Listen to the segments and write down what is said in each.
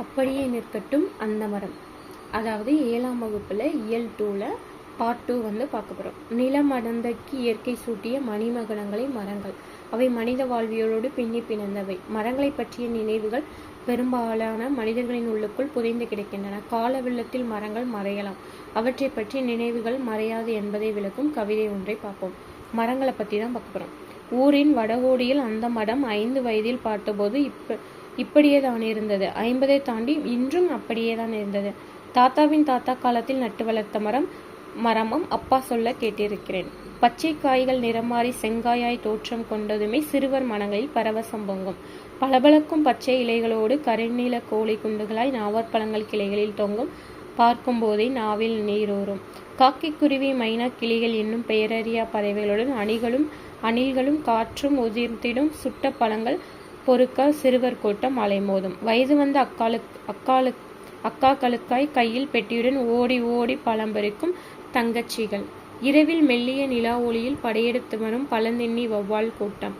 அப்படியே நிற்கட்டும் அந்த மரம். அதாவது 7ஆம் வகுப்புல இயல் 2ல பார்ட் 2 வந்து பார்க்க போறோம். நிலமடந்தைக்கு இயற்கை சூட்டிய மணிமகுடங்களை மரங்கள். அவை மனித வாழ்வியலோடு பின்னி பிணைந்தவை. மரங்களை பற்றிய நினைவுகள் பெரும்பாலான மனிதர்களின் உள்ளுக்குள் புதைந்து கிடக்கின்றன. கால வெள்ளத்தில் மரங்கள் மறையலாம், அவற்றை பற்றிய நினைவுகள் மறையாது என்பதை விளக்கும் கவிதை ஒன்றை பார்ப்போம். மரங்களை பற்றி தான் பார்க்க போறோம். ஊரின் வடகோடியில் அந்த மடம் 5 வயதில் பார்த்தபோது இப்படியே தான் இருந்தது. 50ஐ தாண்டி இன்றும் அப்படியே தான் இருந்தது. தாத்தாவின் தாத்தா காலத்தில் நட்டு வளர்த்த மரமும் அப்பா சொல்ல கேட்டிருக்கிறேன். பச்சை காய்கள் நிறமாறி செங்காயாய் தோற்றம் கொண்டதுமே சிறுவர் மனங்களில் பரவசம் பொங்கும். பளபளக்கும் பச்சை இலைகளோடு கருநீல கோழி குண்டுகளாய் நாவற்பழங்கள் கிளைகளில் தொங்கும். பார்க்கும் போதே நாவில் நீரூறும். காக்கை குருவி மைனா கிளிகள் என்னும் பெயரறியா பறவைகளுடன் அணில்களும் காற்றும் உதிர்த்திடும் சுட்ட பழங்கள் பொறுக்க சிறுவர் கூட்டம் அலைமோதும். வயது வந்த அக்காக்களுக்காய் கையில் பெட்டியுடன் ஓடி ஓடி பழம் பறிக்கும் தங்கச்சிகள். இரவில் மெல்லிய நிலா ஒளியில் படையெடுத்து வரும் பழந்தின்னி வௌவால் கூட்டம்.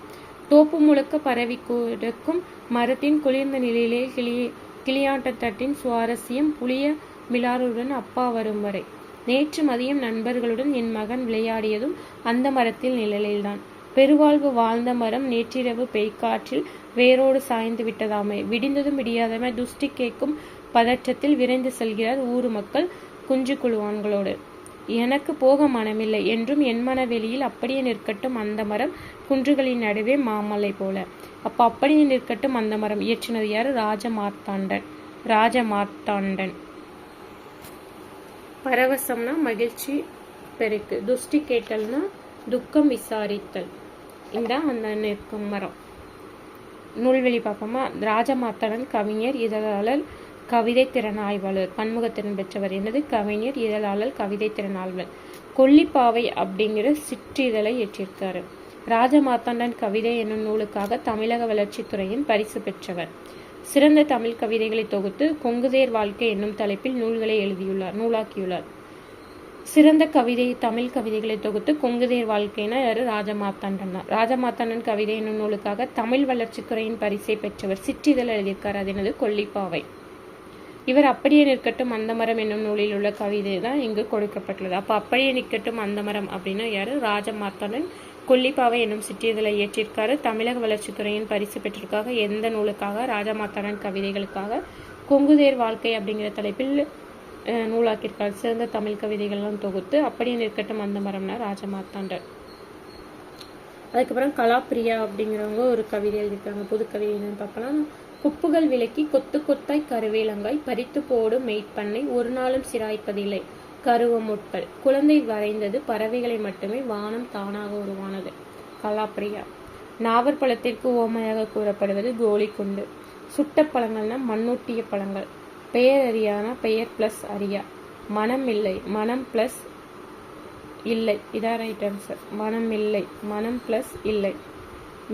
தோப்பு முழுக்க பரவி கிடக்கும் மரத்தின் குளிர்ந்த நிலையிலே கிளியாட்டத்தட்டின் சுவாரஸ்யம் புளிய மிலாருடன் அப்பா வரும் வரை. நேற்று மதியம் நண்பர்களுடன் என் மகன் விளையாடியதும் அந்த மரத்தில் நிழலில்தான். பெருவாழ்வு வாழ்ந்த மரம் நேற்றிரவு பெய்காற்றில் வேரோடு சாய்ந்து விட்டதாமே. விடிந்ததும் விடியாதமே துஷ்டி கேட்கும் பதற்றத்தில் விரைந்து செல்கிறார் ஊரு மக்கள் குஞ்சு குழுவான்களோடு. எனக்கு போக மனமில்லை என்றும் என் மனவெளியில் அப்படியே நிற்கட்டும் அந்த மரம், குன்றுகளின் நடுவே மாமலை போல. அப்படியே நிற்கட்டும் அந்த மரம் இயற்றினது யார்? ராஜமார்த்தாண்டன். பரவசம்னா மகிழ்ச்சி பெருக்கு, துஷ்டி கேட்டல்னா துக்கம் விசாரித்தல். இந்த அந்த நிற்கும் மரம். நூல்வெளி பார்ப்போமா? ராஜமார்த்தாண்டன் கவிஞர், இதழாளர், கவிதை திறன் ஆய்வாளர், பன்முகத்திறன் பெற்றவர். என்னது? கவிஞர், இதழாளர், கவிதை திறன் ஆய்வாளர். கொல்லிப்பாவை அப்படிங்கிற சிற்றிதழை ஏற்றிருக்காரு. ராஜமார்த்தாண்டன் கவிதை என்னும் நூலுக்காக தமிழக வளர்ச்சித்துறையின் பரிசு பெற்றவர். சிறந்த தமிழ் கவிதைகளை தொகுத்து கொங்குதேர் வாழ்க்கை என்னும் தலைப்பில் நூல்களை நூலாக்கியுள்ளார். சிறந்த தமிழ் கவிதைகளை தொகுத்து கொங்குதேர் வாழ்க்கைனா யாரு? ராஜமார்த்தாண்டன் தான். ராஜமார்த்தாண்டன் கவிதை என்னும் நூலுக்காக தமிழ் வளர்ச்சித்துறையின் பரிசை பெற்றவர். சிற்றிதழ் எழுதியிருக்கார். அது என்னது? கொல்லிப்பாவை. இவர் அப்படியே நிற்கட்டும் அந்த மரம் என்னும் நூலில் உள்ள கவிதை தான் இங்கு கொடுக்கப்பட்டுள்ளது. அப்படியே நிற்கட்டும் அந்த மரம் அப்படின்னா யாரு? ராஜமார்த்தாண்டன். கொல்லிப்பாவை என்னும் சிற்றிதழை இயற்றியிருக்காரு. தமிழக வளர்ச்சித்துறையின் பரிசு பெற்றிருக்காக. எந்த நூலுக்காக? ராஜமார்த்தாண்டன் கவிதைகளுக்காக. கொங்குதேர் வாழ்க்கை அப்படிங்கிற தலைப்பில் நூலாக்கியிருக்காரு. சிறந்த தமிழ் கவிதைகள்லாம் தொகுத்து அப்படியே நிற்கட்டும் அந்த மரம்னா ராஜமார்த்தாண்டன். அதுக்கப்புறம் கலாப்பிரியா அப்படிங்கிறவங்க ஒரு கவிதை எழுதியிருக்காங்க. புது கவிதை என்னன்னு பார்க்கலாம். குப்புகள் விலக்கி கொத்து கொத்தாய் கருவேலங்காய் பறித்து போடும் மெய்ப்பண்ணை ஒரு நாளும் சிராய்ப்பதில்லை கருவமுட்கள். குழந்தை வரைந்தது பறவைகளை மட்டுமே, வானம் தானாக உருவானது. கலாப்பிரியா. நாவற்பழத்திற்கு ஓமையாக கூறப்படுவது கோலிக்குண்டு. சுட்ட பழங்கள்னா மண்ணூட்டிய பழங்கள். பெயர் அறியானா பெயர் பிளஸ் அறியா. மனம் இல்லை, மனம் பிளஸ் இல்லை. இதான் ரைட் ஆன்சர். மனம் இல்லை, மனம் பிளஸ் இல்லை.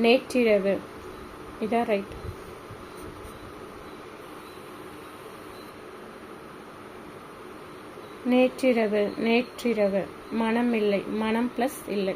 நேற்றிரவு. இதான் ரைட். நேற்றிரவு மனம் இல்லை, மனம் பிளஸ் இல்லை.